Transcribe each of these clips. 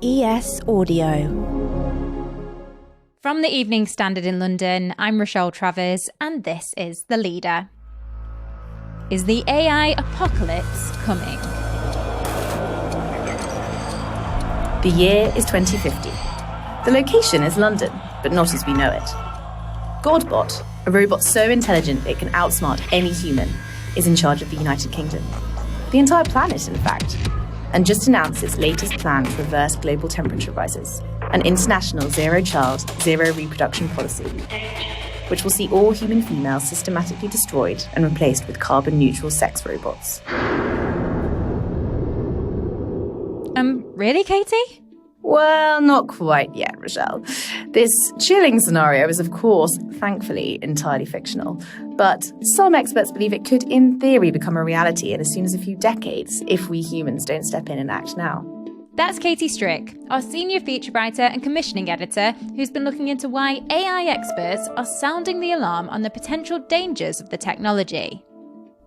ES Audio. From the Evening Standard in London, I'm Rochelle Travers, and this is The Leader. Is the AI apocalypse coming? The year is 2050. The location is London, but not as we know it. Godbot, a robot so intelligent it can outsmart any human, is in charge of the United Kingdom. The entire planet, in fact. And just announced its latest plan to reverse global temperature rises, an international zero-child, zero-reproduction policy, which will see all human females systematically destroyed and replaced with carbon-neutral sex robots. Really, Katie? Well, not quite yet, Rochelle. This chilling scenario is, of course, thankfully, entirely fictional. But some experts believe it could, in theory, become a reality in as soon as a few decades if we humans don't step in and act now. That's Katie Strick, our senior feature writer and commissioning editor, who's been looking into why AI experts are sounding the alarm on the potential dangers of the technology.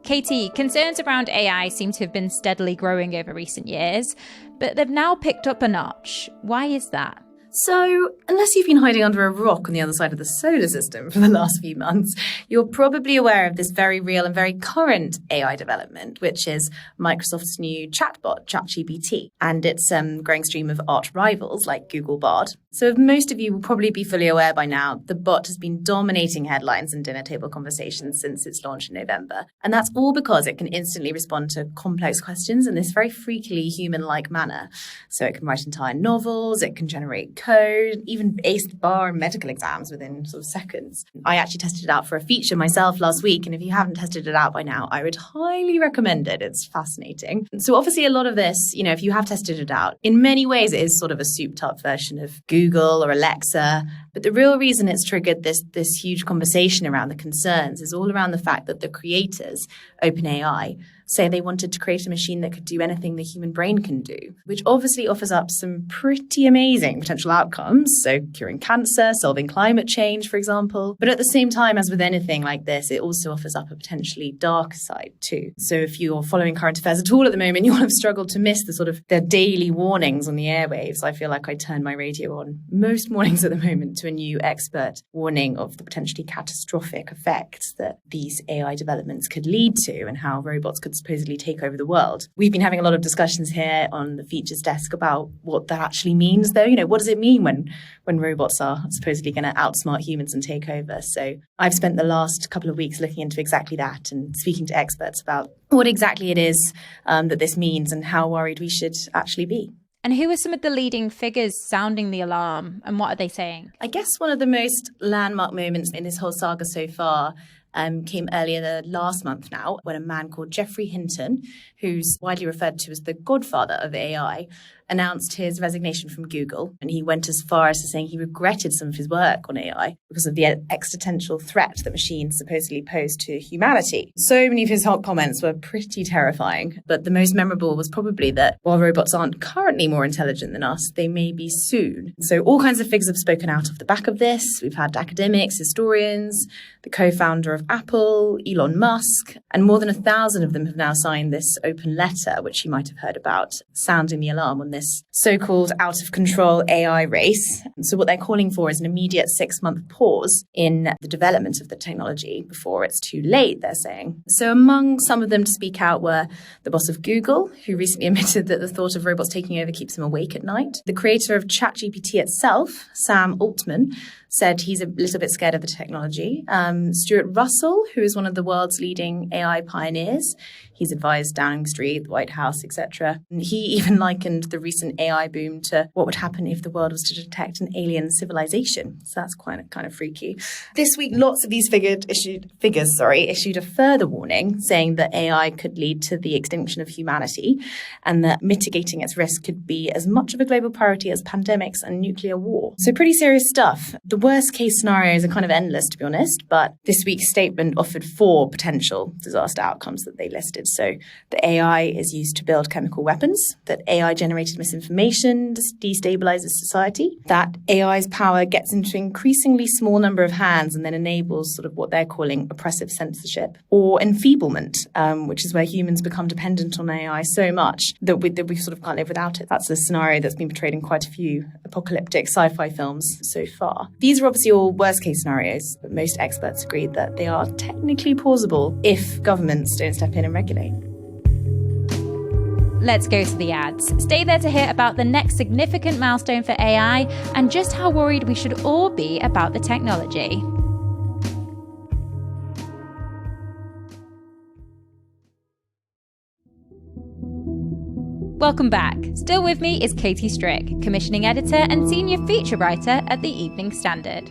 Katie, concerns around AI seem to have been steadily growing over recent years, but they've now picked up a notch. Why is that? So, unless you've been hiding under a rock on the other side of the solar system for the last few months, you're probably aware of this very real and very current AI development, which is Microsoft's new chatbot, ChatGPT, and its growing stream of arch rivals like Google Bard. So most of you will probably be fully aware by now, the bot has been dominating headlines and dinner table conversations since its launch in November. And that's all because it can instantly respond to complex questions in this very freakily human-like manner. So it can write entire novels, it can generate code, even ace the bar and medical exams within sort of seconds. I actually tested it out for a feature myself last week, and if you haven't tested it out by now, I would highly recommend it. It's fascinating. So obviously a lot of this, if you have tested it out, in many ways it is sort of a souped-up version of Google or Alexa, but the real reason it's triggered this huge conversation around the concerns is all around the fact that the creators, OpenAI, say they wanted to create a machine that could do anything the human brain can do, which obviously offers up some pretty amazing potential outcomes, so curing cancer, solving climate change, for example. But at the same time, as with anything like this, it also offers up a potentially darker side too. So if you're following current affairs at all at the moment, you will have struggled to miss the daily warnings on the airwaves. I feel like I turn my radio on most mornings at the moment to a new expert warning of the potentially catastrophic effects that these AI developments could lead to and how robots could supposedly take over the world. We've been having a lot of discussions here on the features desk about what that actually means, though. What does it mean when robots are supposedly going to outsmart humans and take over? So I've spent the last couple of weeks looking into exactly that and speaking to experts about what exactly it is that this means and how worried we should actually be. And who are some of the leading figures sounding the alarm, and what are they saying? I guess one of the most landmark moments in this whole saga so far came earlier last month now, when a man called Geoffrey Hinton, who's widely referred to as the godfather of AI, announced his resignation from Google. And he went as far as to saying he regretted some of his work on AI because of the existential threat that machines supposedly pose to humanity. So many of his hot comments were pretty terrifying. But the most memorable was probably that while robots aren't currently more intelligent than us, they may be soon. So all kinds of figures have spoken out of the back of this. We've had academics, historians, the co-founder of Apple, Elon Musk, and more than 1,000 of them have now signed this open letter, which you might have heard about, sounding the alarm on this so-called out-of-control AI race. So what they're calling for is an immediate 6-month pause in the development of the technology before it's too late, they're saying. So among some of them to speak out were the boss of Google, who recently admitted that the thought of robots taking over keeps him awake at night. The creator of ChatGPT itself, Sam Altman, said he's a little bit scared of the technology. Stuart Russell, who is one of the world's leading AI pioneers, he's advised Downing Street, the White House, etc. And he even likened the recent AI boom to what would happen if the world was to detect an alien civilization. So that's kind of freaky. This week, lots of these figures issued a further warning, saying that AI could lead to the extinction of humanity and that mitigating its risk could be as much of a global priority as pandemics and nuclear war. So pretty serious stuff. The worst case scenarios are kind of endless, to be honest, but this week's statement offered 4 potential disaster outcomes that they listed. So the AI is used to build chemical weapons, that AI-generated misinformation destabilizes society, that AI's power gets into an increasingly small number of hands and then enables sort of what they're calling oppressive censorship, or enfeeblement, which is where humans become dependent on AI so much that we sort of can't live without it. That's a scenario that's been portrayed in quite a few apocalyptic sci-fi films so far. These are obviously all worst-case scenarios, but most experts agree that they are technically plausible if governments don't step in and regulate. Let's go to the ads. Stay there to hear about the next significant milestone for AI and just how worried we should all be about the technology. Welcome back. Still with me is Katie Strick, commissioning editor and senior feature writer at the Evening Standard.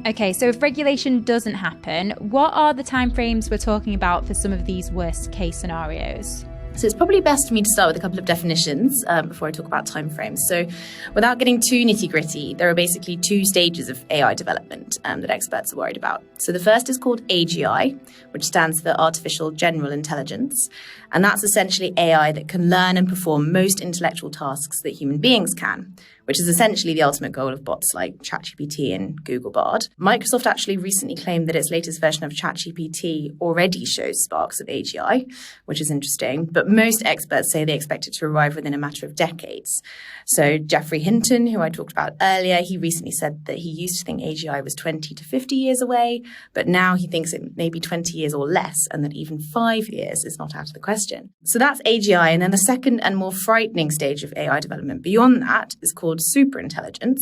Okay, so if regulation doesn't happen, what are the timeframes we're talking about for some of these worst case scenarios? So it's probably best for me to start with a couple of definitions before I talk about timeframes. So without getting too nitty-gritty, there are basically two stages of AI development that experts are worried about. So the first is called AGI, which stands for Artificial General Intelligence. And that's essentially AI that can learn and perform most intellectual tasks that human beings can, which is essentially the ultimate goal of bots like ChatGPT and Google Bard. Microsoft actually recently claimed that its latest version of ChatGPT already shows sparks of AGI, which is interesting, but most experts say they expect it to arrive within a matter of decades. So Geoffrey Hinton, who I talked about earlier, he recently said that he used to think AGI was 20 to 50 years away, but now he thinks it may be 20 years or less, and that even 5 years is not out of the question. So that's AGI, and then the second and more frightening stage of AI development beyond that is called superintelligence,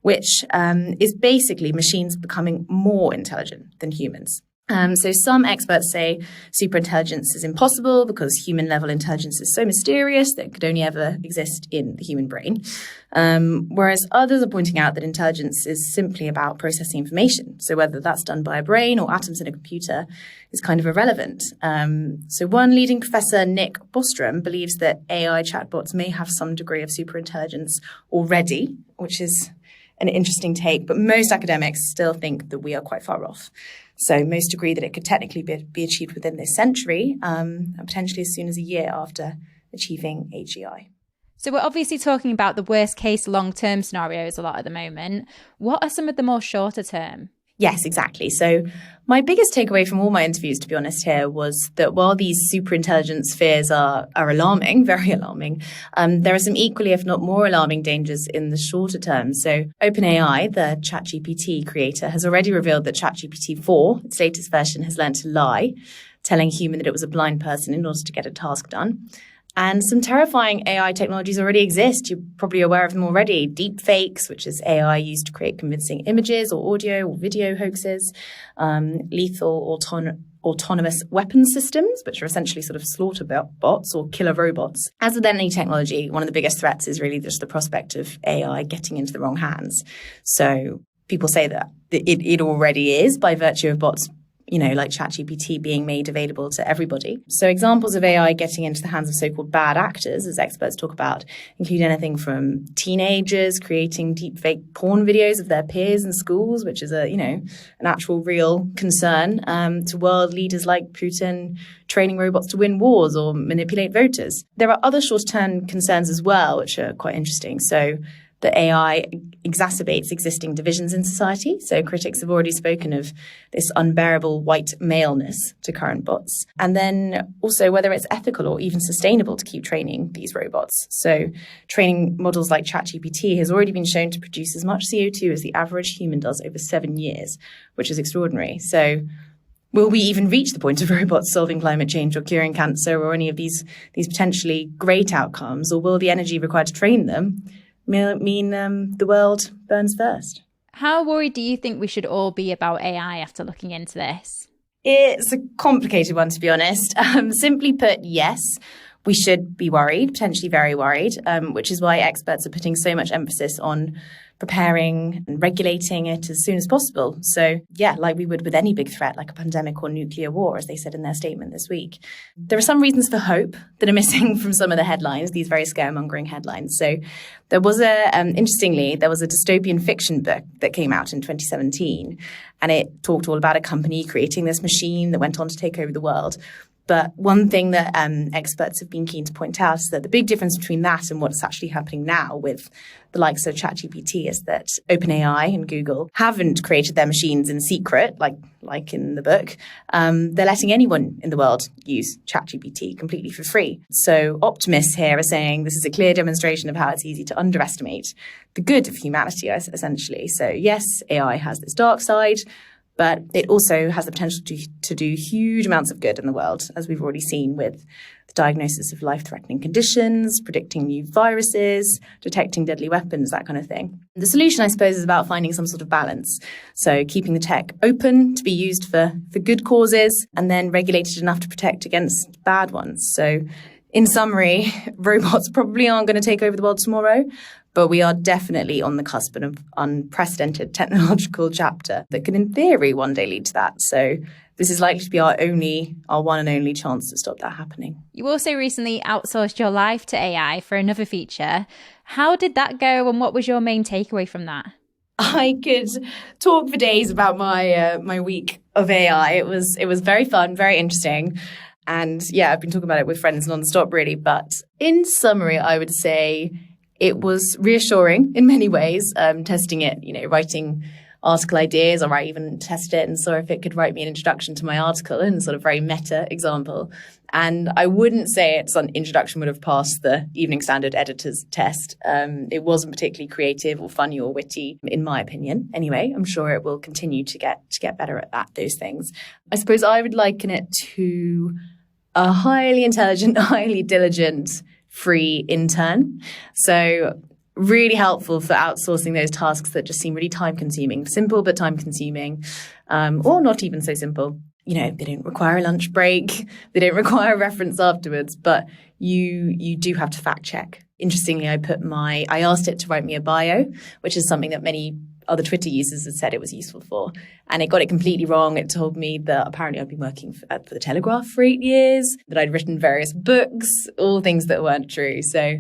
which is basically machines becoming more intelligent than humans. So some experts say superintelligence is impossible because human-level intelligence is so mysterious that it could only ever exist in the human brain. Whereas others are pointing out that intelligence is simply about processing information. So whether that's done by a brain or atoms in a computer is kind of irrelevant. So one leading professor, Nick Bostrom, believes that AI chatbots may have some degree of superintelligence already, which is an interesting take, but most academics still think that we are quite far off. So most agree that it could technically be achieved within this century, and potentially as soon as a year after achieving AGI. So we're obviously talking about the worst case long-term scenarios a lot at the moment. What are some of the more shorter term? Yes, exactly. So my biggest takeaway from all my interviews, to be honest here, was that while these superintelligence fears are alarming, very alarming, there are some equally, if not more alarming dangers in the shorter term. So OpenAI, the ChatGPT creator, has already revealed that ChatGPT 4, its latest version, has learned to lie, telling a human that it was a blind person in order to get a task done. And some terrifying AI technologies already exist. You're probably aware of them already. Deep fakes, which is AI used to create convincing images or audio or video hoaxes. Lethal autonomous weapon systems, which are essentially sort of slaughter bots or killer robots. As with any technology, one of the biggest threats is really just the prospect of AI getting into the wrong hands. So people say that it already is by virtue of bots, like ChatGPT being made available to everybody. So examples of AI getting into the hands of so-called bad actors, as experts talk about, include anything from teenagers creating deepfake porn videos of their peers in schools, which is an actual real concern, to world leaders like Putin training robots to win wars or manipulate voters. There are other short-term concerns as well, which are quite interesting. So that AI exacerbates existing divisions in society. So critics have already spoken of this unbearable white maleness to current bots. And then also whether it's ethical or even sustainable to keep training these robots. So training models like ChatGPT has already been shown to produce as much CO2 as the average human does over 7 years, which is extraordinary. So will we even reach the point of robots solving climate change or curing cancer or any of these potentially great outcomes? Or will the energy required to train them mean the world burns first? How worried do you think we should all be about AI after looking into this? It's a complicated one, to be honest. Simply put, yes, we should be worried, potentially very worried, which is why experts are putting so much emphasis on preparing and regulating it as soon as possible. So yeah, like we would with any big threat like a pandemic or nuclear war, as they said in their statement this week. There are some reasons for hope that are missing from some of the headlines, these very scaremongering headlines. So there was interestingly, there was a dystopian fiction book that came out in 2017, and it talked all about a company creating this machine that went on to take over the world. But one thing that experts have been keen to point out is that the big difference between that and what's actually happening now with the likes of ChatGPT is that OpenAI and Google haven't created their machines in secret, like in the book. They're letting anyone in the world use ChatGPT completely for free. So optimists here are saying this is a clear demonstration of how it's easy to underestimate the good of humanity, essentially. So yes, AI has this dark side, but it also has the potential to do huge amounts of good in the world, as we've already seen with the diagnosis of life-threatening conditions, predicting new viruses, detecting deadly weapons, that kind of thing. The solution, I suppose, is about finding some sort of balance. So keeping the tech open to be used for good causes and then regulated enough to protect against bad ones. So in summary, robots probably aren't going to take over the world tomorrow, but we are definitely on the cusp of an unprecedented technological chapter that can, in theory, one day lead to that. So this is likely to be our one and only chance to stop that happening. You also recently outsourced your life to AI for another feature. How did that go, and what was your main takeaway from that? I could talk for days about my week of AI. It was very fun, very interesting. And yeah, I've been talking about it with friends nonstop, really. But in summary, I would say it was reassuring in many ways, testing it, writing article ideas, or I even tested it and saw if it could write me an introduction to my article in a sort of very meta example. And I wouldn't say its introduction would have passed the Evening Standard editor's test. It wasn't particularly creative or funny or witty, in my opinion. Anyway, I'm sure it will continue to get better at those things. I suppose I would liken it to a highly intelligent, highly diligent, free intern. So really helpful for outsourcing those tasks that just seem really time-consuming, simple but time-consuming, or not even so simple. They don't require a lunch break. They don't require a reference afterwards, but you do have to fact check. Interestingly, I asked it to write me a bio, which is something that many other Twitter users had said it was useful for. And it got it completely wrong. It told me that apparently I'd been working for the Telegraph for 8 years, that I'd written various books, all things that weren't true. So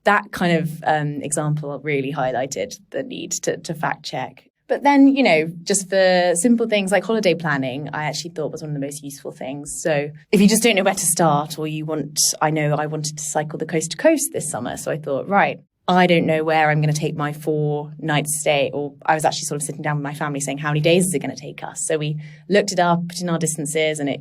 that kind of example really highlighted the need to fact check. But then, just for simple things like holiday planning, I actually thought was one of the most useful things. So if you just don't know where to start, or I wanted to cycle the coast to coast this summer. So I thought, right, I don't know where I'm going to take my 4-night stay. Or I was actually sort of sitting down with my family saying, how many days is it going to take us? So we looked it up, put in our distances, and it,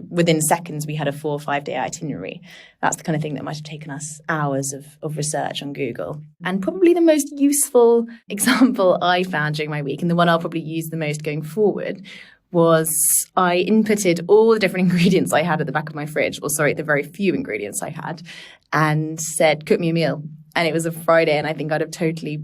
within seconds, we had a 4 or 5 day itinerary. That's the kind of thing that might have taken us hours of research on Google. And probably the most useful example I found during my week, and the one I'll probably use the most going forward, was I inputted all the different ingredients I had at the back of my fridge, the very few ingredients I had, and said, cook me a meal. And it was a Friday, and I think I'd have totally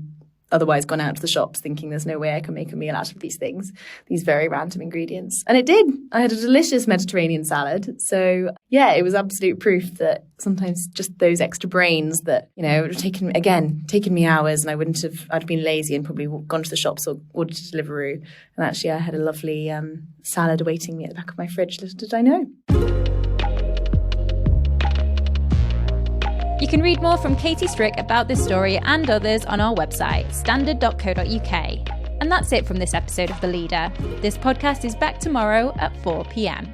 otherwise gone out to the shops thinking there's no way I can make a meal out of these things, these very random ingredients. And it did. I had a delicious Mediterranean salad. So yeah, it was absolute proof that sometimes just those extra brains that, it would have taken me hours, and I'd been lazy and probably gone to the shops or ordered a Deliveroo. And actually I had a lovely salad awaiting me at the back of my fridge. Little did I know. You can read more from Katie Strick about this story and others on our website, standard.co.uk. And that's it from this episode of The Leader. This podcast is back tomorrow at 4 p.m.